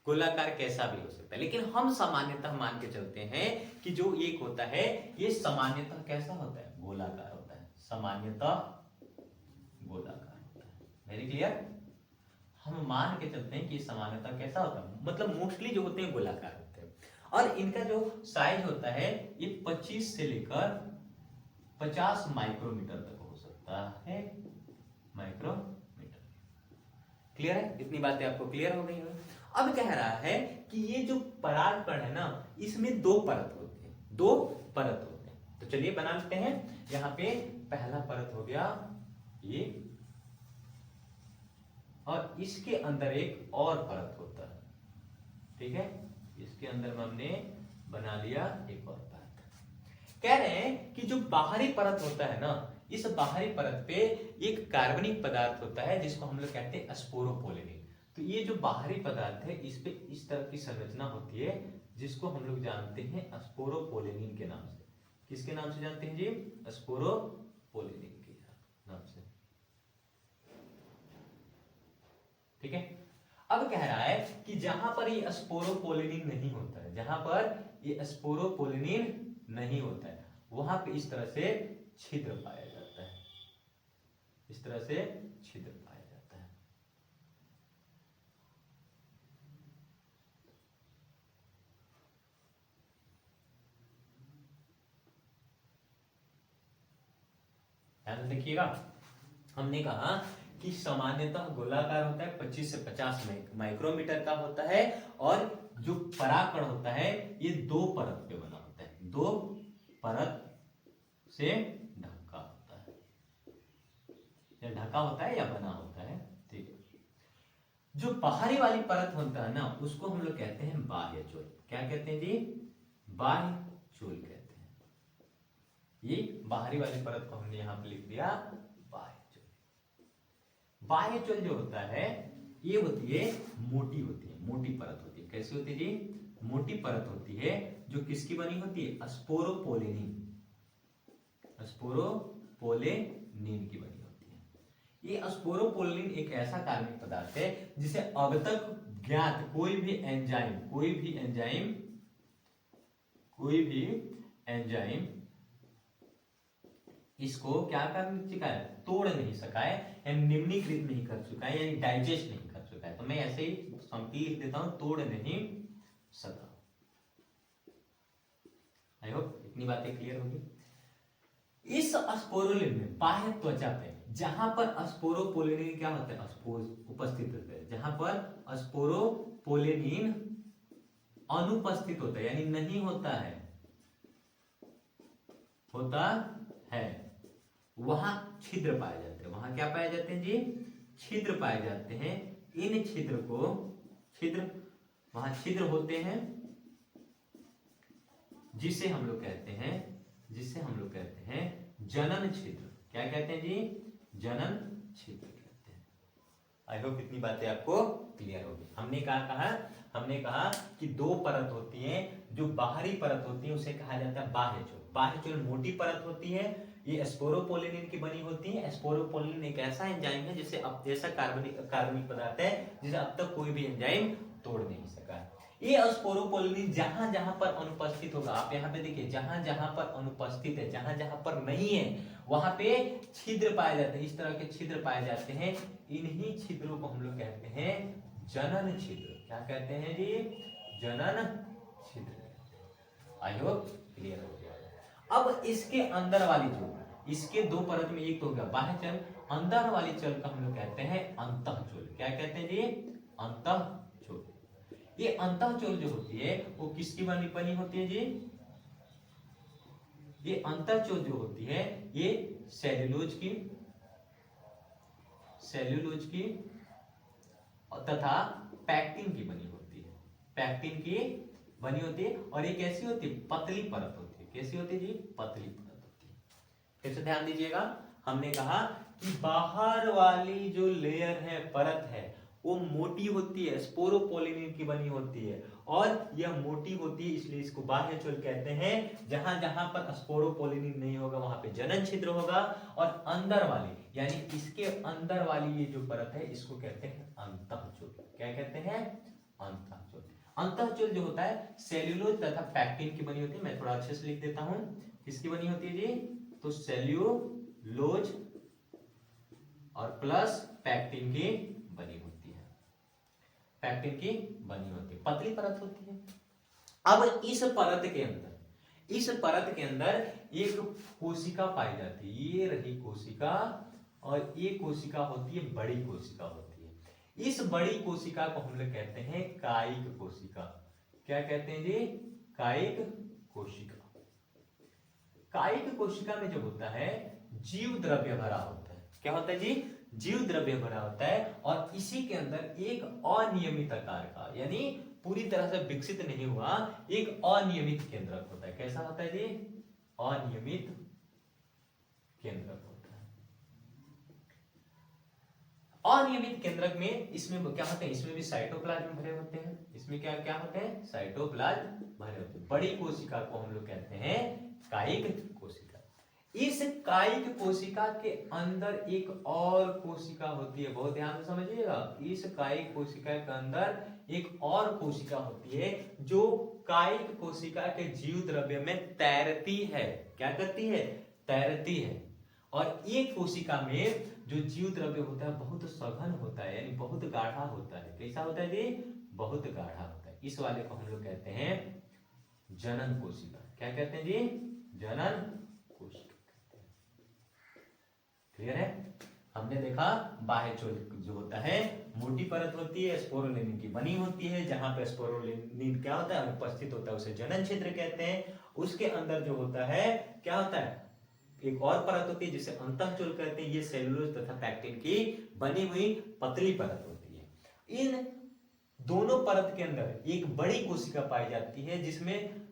गोलाकार कैसा भी हो सकता है, लेकिन हम सामान्यतः मान के चलते हैं कि जो एक होता है ये सामान्यतः कैसा होता है, गोलाकार होता है, सामान्यतः गोलाकार होता है। वेरी क्लियर, हम मान के चलते हैं कि सामान्यतः कैसा होता है, मतलब मोस्टली जो होते हैं गोलाकार होते हैं। और इनका जो साइज होता है ये 25 से लेकर 50 माइक्रोमीटर तक हो सकता है, माइक्रोमीटर। क्लियर है, इतनी बातें आपको क्लियर हो गई है। अब कह रहा है कि ये जो परागकण है ना, इसमें 2 परत होते हैं, 2 परत होते हैं। तो चलिए बना लेते हैं। यहाँ पे पहला परत हो गया ये, और इसके अंदर एक और परत होता है, ठीक है, इसके अंदर में हमने बना लिया एक और परत। कह रहे हैं कि जो बाहरी परत होता है ना, इस बाहरी परत पे एक कार्बनिक पदार्थ होता है जिसको हम लोग कहते हैं स्पोरोपोलिन। तो ये जो बाहरी पदार्थ है इस पे इस तरह की संरचना होती है जिसको हम लोग जानते हैं स्पोरोपोलिन के नाम से। किसके नाम से जानते हैं जी, स्पोरोपोलिन के नाम से, ठीक है। अब कह रहा है कि जहां पर ये स्पोरोपोलिन नहीं होता है, जहां पर ये स्पोरोपोलिन नहीं होता है, वहां पे इस तरह से छिद्र पाया जाता है, इस तरह से छिद्र पाया जाता है। ध्यान से देखिएगा, हमने कहा कि सामान्यतः गोलाकार होता है, 25 से 50 माइक्रोमीटर का होता है, और जो परागकण होता है ये 2 परत पे बना होता है, 2 परत से ढका होता है, या ढका होता है या बना होता है। ठीक है, जो बाहरी वाली परत होता है ना उसको हम लोग कहते हैं बाह्य चोल। क्या कहते हैं जी? बाह्य चोल कहते हैं। ये बाहरी वाली परत को हमने यहां पे लिख दिया बाह्य चोल। बाह्य चोल जो होता है ये होती है मोटी होती है, मोटी परत होती है। कैसी होती है जी? मोटी परत होती है जो किसकी बनी होती है? स्पोरोपोलेनिन, स्पोरोपोलेनिन की बनी होती है। ये स्पोरोपोलेनिन एक ऐसा कार्बनिक पदार्थ है जिसे अब तक ज्ञात कोई भी एंजाइम इसको क्या कर चुका है? तोड़ नहीं सका है, यानी निम्नीकृत नहीं कर चुका है, यानी डाइजेस्ट नहीं कर चुका है। तो मैं ऐसे ही लिख देता हूं, तोड़ नहीं सका। आई होप इतनी बातें क्लियर होगी। इस स्पोरुलिन में बाह्य त्वचा पे जहां पर स्पोरोपोलेनिन क्या होता है? उपस्थित होता है। जहां पर स्पोरोपोलेनिन अनुपस्थित होता है, यानी नहीं होता है, वहां छिद्र पाए जाते हैं। वहां क्या पाए जाते हैं जी? छिद्र पाए जाते हैं। इन छिद्र को वहां छिद्र होते हैं जिसे हम लोग कहते हैं जनन छिद्र। क्या कहते हैं जी? जनन छिद्र कहते हैं। आई होप इतनी बातें आपको क्लियर होगी। हमने कहा कि 2 परत होती है। जो बाहरी परत होती है उसे कहा जाता है बाह्य चोल। बाह्य चोल मोटी परत होती है, ये स्पोरोपोलेनिन की बनी होती है। स्पोरोपोलेनिन एक ऐसा एंजाइम है जिसे अब ऐसा कार्बनिक पदार्थ है जिसे अब तक कोई भी एंजाइम तोड़ नहीं सका है। ये स्पोरोपोलेनिन जहां जहां पर अनुपस्थित होगा, आप यहाँ पे देखिए, जहां जहां पर अनुपस्थित है, जहां जहां पर नहीं है, वहां पे छिद्र पाए जाते हैं। इस तरह के छिद्र पाए जाते हैं। इन्हीं छिद्रों को हम लोग कहते हैं जनन छिद्र। क्या कहते हैं जी? जनन छिद्र। आई होप क्लियर हो गया। अब इसके अंदर वाली जो, इसके 2 परत में एक तो हो गया बाह्य चल, अंदर वाली चल का हम लोग कहते हैं अंतःचोल। क्या कहते हैं जी? अंतःचोल। ये अंतःचोल जो होती है वो किसकी बनी होती है जी? ये अंतःचोल जो होती है ये सेल्यूलोज की तथा पैक्टिन की बनी होती है। पैक्टिन की बनी होती है, और ये कैसी होती है? पतली परत होती है। कैसी होती है जी? पतली परत होती है। फिर से ध्यान दीजिएगा, हमने कहा कि बाहर वाली जो लेयर है, परत है, वो मोटी होती है, स्पोरोपोलेनिन की बनी होती है, और यह मोटी होती है, इसलिए इसको बाह्य चोल कहते हैं। जहां जहां पर स्पोरोपोलेनिन नहीं होगा वहां पे जनन छिद्र होगा, और अंदर वाली यानी इसके अंदर वाली ये जो परत है इसको कहते हैं अंतःचोल। क्या कहते हैं? अंतःचोल। अंतःचोल जो होता है सेल्यूलोज तथा पैक्टिन की बनी होती है। मैं थोड़ा अच्छे से लिख देता हूं, किसकी बनी होती है जी? तो सेल्यूलोज और प्लस पैक्टिन की बनी होती है। पैक्टिन की बनी होती है, पतली परत होती है। अब इस परत के अंदर एक कोशिका पाई जाती है। ये रही कोशिका, और ये कोशिका होती है बड़ी कोशिका होती है। इस बड़ी कोशिका को हम लोग कहते हैं कायिक कोशिका। क्या कहते हैं जी? कायिक कोशिका। कायिक कोशिका में जो होता है जीव द्रव्य भरा होता है। क्या होता है जी? जीव द्रव्य भरा होता है, और इसी के अंदर एक अनियमित आकार का, यानी पूरी तरह से विकसित नहीं हुआ, एक अनियमित केंद्रक होता है। कैसा होता है जी? अनियमित केंद्रक होता है। अनियमित केंद्रक में इसमें क्या होते हैं? इसमें भी साइटोप्लाज्म भरे होते हैं। इसमें क्या क्या होते हैं? साइटोप्लाज्म भरे होते हैं। बड़ी कोशिका को हम लोग कहते हैं कायिक कोशिका। इस कायिक कोशिका के अंदर एक और कोशिका होती है, बहुत ध्यान से समझिएगा। इस कायिक कोशिका के अंदर एक और कोशिका होती है जो कायिक कोशिका के जीव द्रव्य में तैरती है। क्या करती है? तैरती है। और ये कोशिका में जो जीव द्रव्य होता है बहुत सघन होता है, यानी बहुत गाढ़ा होता है। कैसा होता है जी? बहुत गाढ़ा होता है। इस वाले को हम लोग कहते हैं जनन कोशिका। क्या कहते हैं जी? जनन कोशिका। क्लियर है? हमने हमने देखा बाह्य चोल जो होता है मोटी परत होती है, स्पोरोलिनिन की बनी होती है, जहां पे स्पोरोलिनिन क्या होता है उपस्थित होता है उसे जनन छिद्र कहते हैं। उसके अंदर जो होता है क्या होता है एक और परत होती है जिसे अंतःचोल कहते हैं। ये सेलुलोज तथा पैक्टिन की बनी हुई पतली परत होती है। इन दोनों परत के अंदर एक बड़ी कोशिका पाई जाती है जिसमें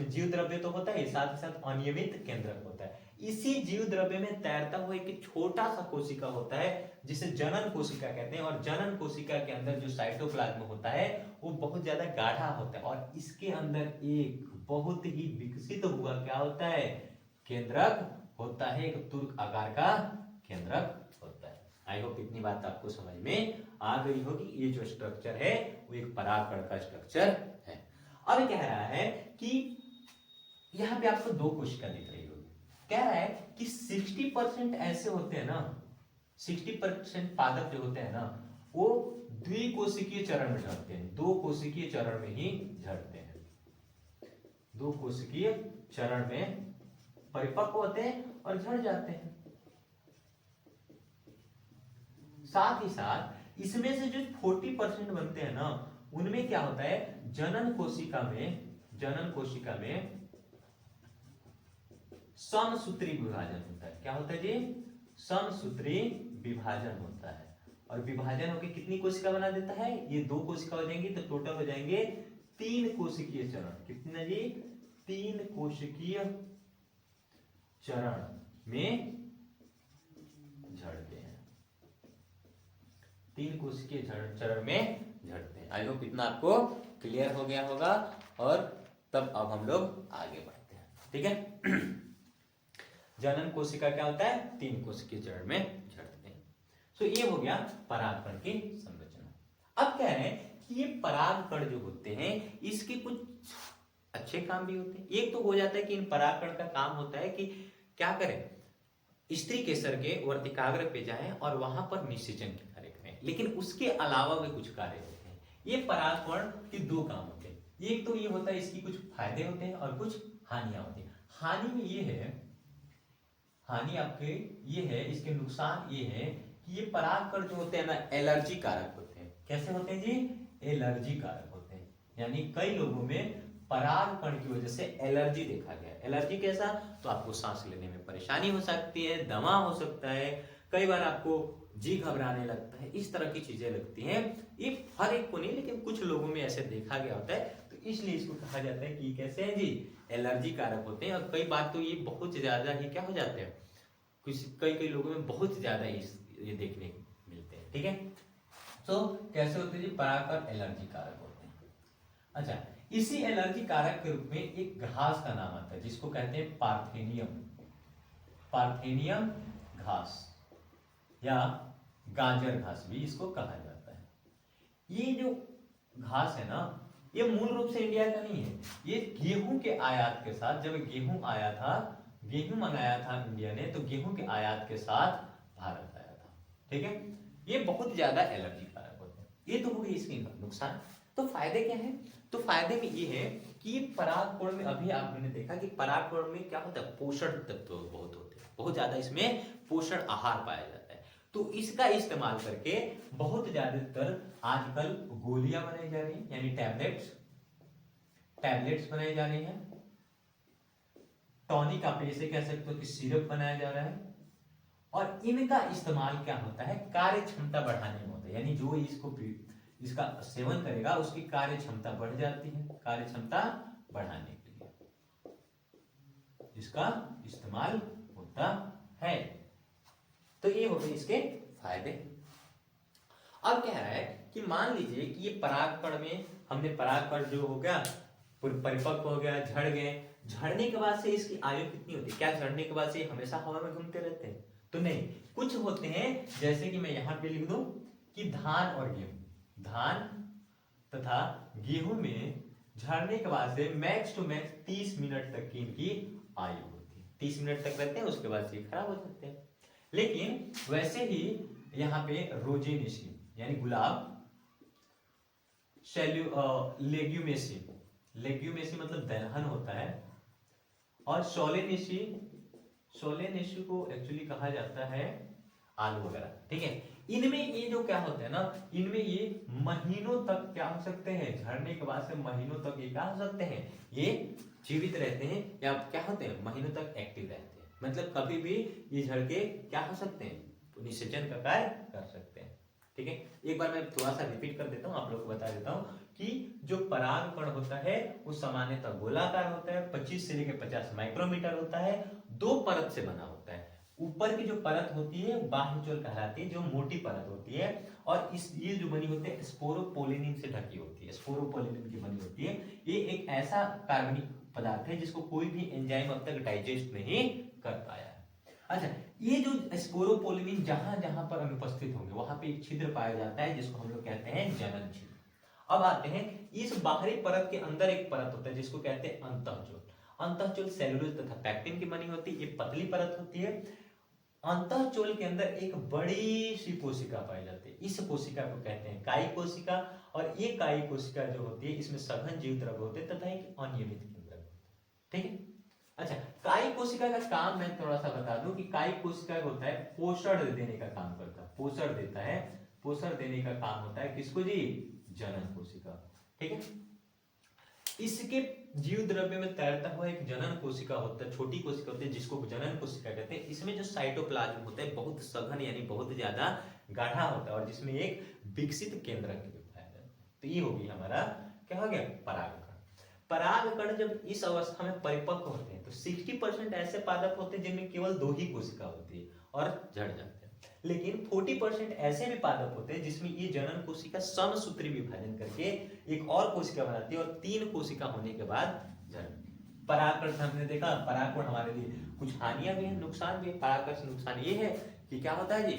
जीव द्रव्य तो होता है, साथ ही साथ अनियमित केंद्रक होता है। इसी जीव द्रव्य में तैरता हुआ एक छोटा सा कोशिका होता है जिसे जनन कोशिका कहते हैं। और जनन कोशिका के अंदर जो साइटोप्लाज्म होता है वो बहुत ज्यादा गाढ़ा होता है और इसके अंदर एक बहुत ही विकसित हुआ क्या होता है केंद्रक होता है, एक तुर्क आकार का केंद्रक होता है। आई होप इतनी बात आपको समझ में आ गई होगी। ये जो स्ट्रक्चर है वो एक परागकण का स्ट्रक्चर है। अब कह रहा है कि यहाँ पे आपको दो कोशिका दिख रही होगी। कह रहा है कि 60% ऐसे होते हैं ना, 60% पादप जो होते हैं ना वो द्विकोशिकीय चरण में झड़ते हैं, दो कोशिकीय चरण में ही झड़ते हैं। दो कोशिकीय चरण में परिपक्व होते हैं और झड़ जाते हैं। साथ ही साथ इसमें से जो 40% बनते हैं ना उनमें क्या होता है जनन कोशिका में समसूत्री विभाजन होता है। क्या होता है जी समसूत्री विभाजन होता है। और विभाजन होकर कितनी कोशिका बना देता है, ये दो कोशिका हो जाएंगी तो टोटल हो जाएंगे 3 कोशिकीय चरण। कितने जी 3 कोशिकीय चरण में झड़ते हैं, 3 कोशिकीय चरण में झड़ते हैं। आई होप इतना आपको क्लियर हो गया होगा और तब अब हम लोग आगे बढ़ते हैं। ठीक है जनन कोशिका क्या होता है 3 कोशिकीय चरण में झड़ते हैं। सो ये हो गया परागकण की संरचना। अब कह रहे हैं कि ये परागकण जो होते हैं इसके कुछ अच्छे काम भी होते हैं। एक तो हो जाता है कि इन परागकण का काम होता है कि क्या करें स्त्री केसर के वर्तिकाग्र पे जाएं और वहां पर निषेचन के कार्य करें। लेकिन उसके अलावा भी कुछ कार्य होते हैं। ये परागकण के 2 काम होते हैं। एक तो ये होता है इसकी कुछ फायदे होते हैं और कुछ हानियां होती हैं। हानि में ये है, हानि आपके ये है, इसके नुकसान ये है कि ये परागकण जो होते हैं ना एलर्जी कारक होते हैं। कैसे होते हैं जी एलर्जी कारक होते हैं। यानी कई लोगों में परागकण की वजह से एलर्जी देखा गया। एलर्जी कैसा, तो आपको सांस लेने में परेशानी हो सकती है, दमा हो सकता है, कई बार आपको जी घबराने लगता है, इस तरह की चीजें लगती हैं। ये हर एक को नहीं लेकिन कुछ लोगों में ऐसे देखा गया होता है, तो इसलिए इसको कहा जाता है कि कैसे हैं जी एलर्जी कारक होते हैं। और कई बार तो ये बहुत ज्यादा ही क्या हो जाते हैं, कुछ कई लोगों में बहुत ज्यादा ये देखने मिलते हैं। ठीक है तो कैसे होते हैं जी परागकण एलर्जी कारक होते हैं। अच्छा इसी एलर्जी कारक के रूप में एक घास का नाम आता है जिसको कहते हैं पार्थेनियम। पार्थेनियम घास या गाजर घास भी इसको कहा जाता है। ये जो घास है ना ये मूल रूप से इंडिया का नहीं है। ये गेहूं के आयात के साथ, जब गेहूं आया था, गेहूं मंगाया था इंडिया ने, तो गेहूं के आयात के साथ भारत आया था। ठीक है ये बहुत ज्यादा एलर्जी कारक होते हैं। ये तो हो गई इसकी नुकसान। तो फायदे क्या है, तो फायदे में ये है कि परागकण में अभी आपने देखा कि परागकण में क्या होता है पोषण तत्व बहुत होते हैं, बहुत ज्यादा इसमें पोषण आहार पाया जाता है। तो इसका इस्तेमाल करके बहुत ज्यादातर आजकल गोलियां बनाई जा रही हैं, यानी टैबलेट्स बनाई जा रही हैं। टॉनिक आप ऐसे कह सकते हो कि सिरप बनाया जा रहा है। और इनका इस्तेमाल क्या होता है कार्य क्षमता बढ़ाने में होता है। यानी जो इसका सेवन करेगा उसकी कार्य क्षमता बढ़ जाती है। कार्य क्षमता बढ़ाने के लिए इसका इस्तेमाल होता है। तो ये हो गए इसके फायदे। अब कह रहा है कि मान लीजिए कि ये परागकण में हमने परागकण जो हो गया परिपक्व हो गया, झड़ गए। झड़ने के बाद से इसकी आयु कितनी होती है, क्या झड़ने के बाद से हमेशा हवा में घूमते रहते हैं, तो नहीं। कुछ होते हैं जैसे कि मैं यहां पे लिख दूं कि धान और गेहूं, धान तथा गेहूं में झड़ने के बाद से मैक्स टू मैक्स 30 मिनट तक की इनकी आयु होती है। 30 मिनट तक रहते हैं, उसके बाद से खराब हो जाते हैं। लेकिन वैसे ही यहाँ पे रोजेनिसी यानी गुलाब, लेग्यूमेसी, लेग्यूमेसी मतलब दलहन होता है, और सोलेनेसी, सोलेनेसी को एक्चुअली कहा जाता है आलू वगैरह, ठीक है। इनमें ये जो क्या होता है ना, इनमें ये महीनों तक क्या हो सकते हैं, झड़ने के बाद से महीनों तक ये क्या हो सकते हैं, ये जीवित रहते हैं या क्या होते हैं, महीनों तक एक्टिव रहते हैं। मतलब कभी भी ये झड़ के क्या हो सकते हैं, निषेचन का कार्य कर सकते हैं, ठीक है। एक बार मैं थोड़ा सा रिपीट कर देता हूँ, आप लोग को बता देता हूँ कि जो परागकण होता है वो सामान्यतः गोलाकार होता है, 25 से लेकर 50 माइक्रोमीटर होता है, 2 परत से बना होता है। ऊपर की जो परत होती है बाह्यचोल कहलाती है, जो मोटी परत होती है, और इस ये जो बनी होती है स्पोरोपोलिनिन से ढकी होती है, स्पोरोपोलिनिन की बनी होती है। ये एक ऐसा कार्बनिक पदार्थ है जिसको कोई भी एंजाइम अब तक डाइजेस्ट नहीं कर पाया है। अच्छा, ये जो स्पोरोपोलिनिन जहां जहां पर अनुपस्थित होंगे वहां पे एक छिद्र पाया जाता है जिसको हम लोग कहते हैं जनन छिद्र। अब आते हैं इस बाहरी परत के अंदर एक परत होता है जिसको कहते हैं अंतःचोल। अंतःचोल सेलुलोज तथा पैक्टिन की बनी होती है, ये पतली परत होती है। अंतःचोल के अंदर एक बड़ी सी कोशिका पाई जाती है, इस कोशिका को कहते हैं कायी कोशिका। और ये कायी कोशिका जो होती है इसमें सघन जीव द्रव्य होते हैं तथा एक अनियमित केंद्रक होता है, ठीक है। अच्छा, कायी कोशिका का काम मैं थोड़ा सा बता दूं कि कायी कोशिका होता है पोषण देने का काम करता है, पोषण देता है, पोषण देने का काम होता है किसको जी, जनन कोशिका, ठीक है। इसके जीव द्रव्य में तैरता हुआ एक जनन कोशिका होता है, छोटी कोशिका होती है जिसको जनन कोशिका कहते हैं। इसमें जो साइटोप्लाज्म होता है बहुत सघन यानी बहुत ज्यादा गाढ़ा होता है और जिसमें एक विकसित केंद्रक भी पाया जाता है। तो ये होगी हमारा क्या हो गया, परागकण। परागकण जब इस अवस्था में परिपक्व होते हैं तो 60% ऐसे पादप होते हैं जिनमें केवल 2 ही कोशिका होती है और झड़ जाते हैं, लेकिन 40% ऐसे भी पादप होते हैं जिसमें ये जनन कोशिका समसूत्री विभाजन करके एक और कोशिका बनाती है और 3 कोशिका होने के बाद जड़। परागकण से हमने देखा परागकण हमारे लिए कुछ हानियां भी हैं, नुकसान भी है। परागकण से नुकसान ये है कि क्या होता है जी,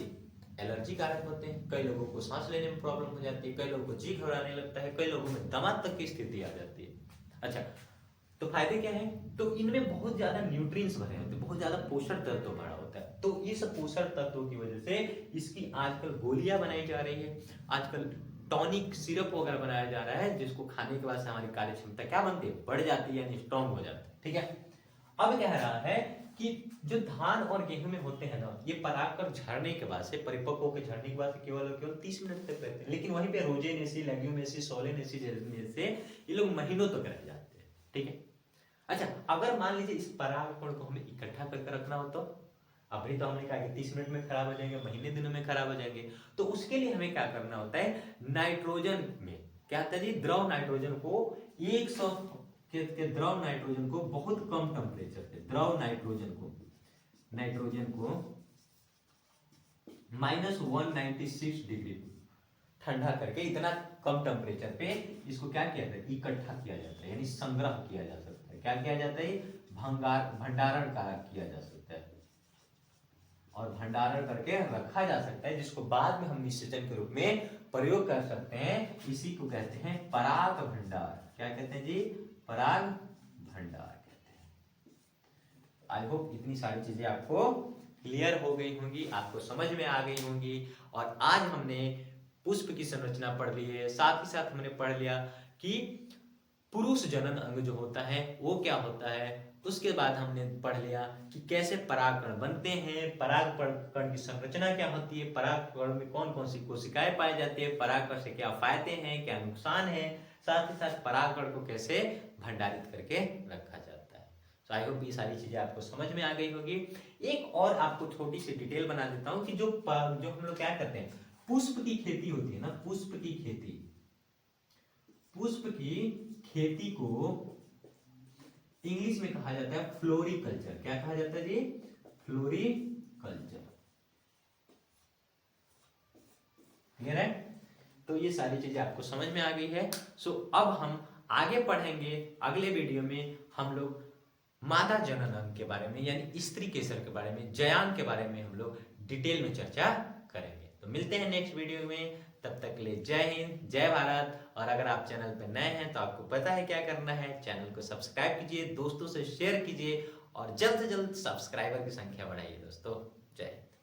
एलर्जी कारक होते हैं, कई लोगों को सांस लेने में प्रॉब्लम हो जाती है, कई लोगों को जी घबराने लगता है, कई लोगों में दमा तक की स्थिति आ जाती है। अच्छा, तो फायदे क्या है, तो इनमें बहुत ज्यादा न्यूट्रिएंट्स भरे होते हैं, बहुत ज्यादा पोषक तत्व भरा होता है। तो इस पोषक तत्वों की वजह से इसकी आजकल गोलियां बनाई जा रही है, आजकल टॉनिक सिरप वगैरह बनाया जा रहा है जिसको खाने के बाद से हमारी कार्य क्षमता क्या बनती है, बढ़ जाती है यानी स्ट्रॉन्ग हो जाती है, ठीक है। अब कह रहा है कि जो धान और गेहूं में होते हैं ना, ये परागकण झड़ने के बाद से परिपक्व होकर झड़ने के बाद से केवल 30 मिनट तक रहते हैं, लेकिन वहीं पे रोजेनेसी, लेग्यूमेसी, सोलेनेसी से ये लोग महीनों तक रह जाते हैं, ठीक है। अच्छा, अगर मान लीजिए इस परागकण को हमें इकट्ठा करके रखना हो तो अभी तो हमने कहा कि 30 मिनट में खराब हो जाएंगे, महीने दिनों में खराब हो जाएंगे, तो उसके लिए हमें क्या करना होता है, नाइट्रोजन में क्या होता है जी, द्रव नाइट्रोजन को 100 के द्रव नाइट्रोजन को बहुत कम टेम्परेचर पे, द्रव नाइट्रोजन को -196 डिग्री ठंडा करके, इतना कम टेम्परेचर पे इसको क्या किया जाता है, इकट्ठा किया जाता है यानी संग्रह किया जा सकता है। क्या किया जाता है, भंडारण कारक किया जा सकता है और भंडारण करके रखा जा सकता है, जिसको बाद में हम निषेचन के रूप में प्रयोग कर सकते हैं। इसी को कहते हैं पराग भंडार। क्या कहते हैं जी, पराग भंडार कहते हैं। आई होप इतनी सारी चीजें आपको क्लियर हो गई होंगी, आपको समझ में आ गई होंगी। और आज हमने पुष्प की संरचना पढ़ ली है, साथ ही साथ हमने पढ़ लिया कि पुरुष जनन अंग जो होता है वो क्या होता है। उसके बाद हमने पढ़ लिया कि कैसे परागकण बनते हैं, परागकण की संरचना क्या होती है, परागकण में कौन कौन सी कोशिकाएं पाई जाती है, परागकण से क्या फायदे हैं, क्या नुकसान है, साथ ही साथ परागकण को कैसे भंडारित करके रखा जाता है। तो आई होप ये सारी चीजें आपको समझ में आ गई होगी। एक और आपको छोटी सी डिटेल बना देता हूँ कि जो हम लोग क्या करते हैं, पुष्प की खेती होती है ना, पुष्प की खेती को इंग्लिश में कहा जाता है फ्लोरिकल्चर। क्या कहा जाता है जी, फ्लोरिकल्चर। क्लियर है, तो ये सारी चीजें आपको समझ में आ गई है। सो अब हम आगे पढ़ेंगे, अगले वीडियो में हम लोग मादा जनन अंग के बारे में यानी स्त्री केसर के बारे में, जयांग के बारे में हम लोग डिटेल में चर्चा करेंगे। तो मिलते हैं नेक्स्ट वीडियो में, तब तक के लिए जय हिंद, जय भारत। और अगर आप चैनल पर नए हैं तो आपको पता है क्या करना है, चैनल को सब्सक्राइब कीजिए, दोस्तों से शेयर कीजिए और जल्द से जल्द सब्सक्राइबर की संख्या बढ़ाइए दोस्तों। जय हिंद।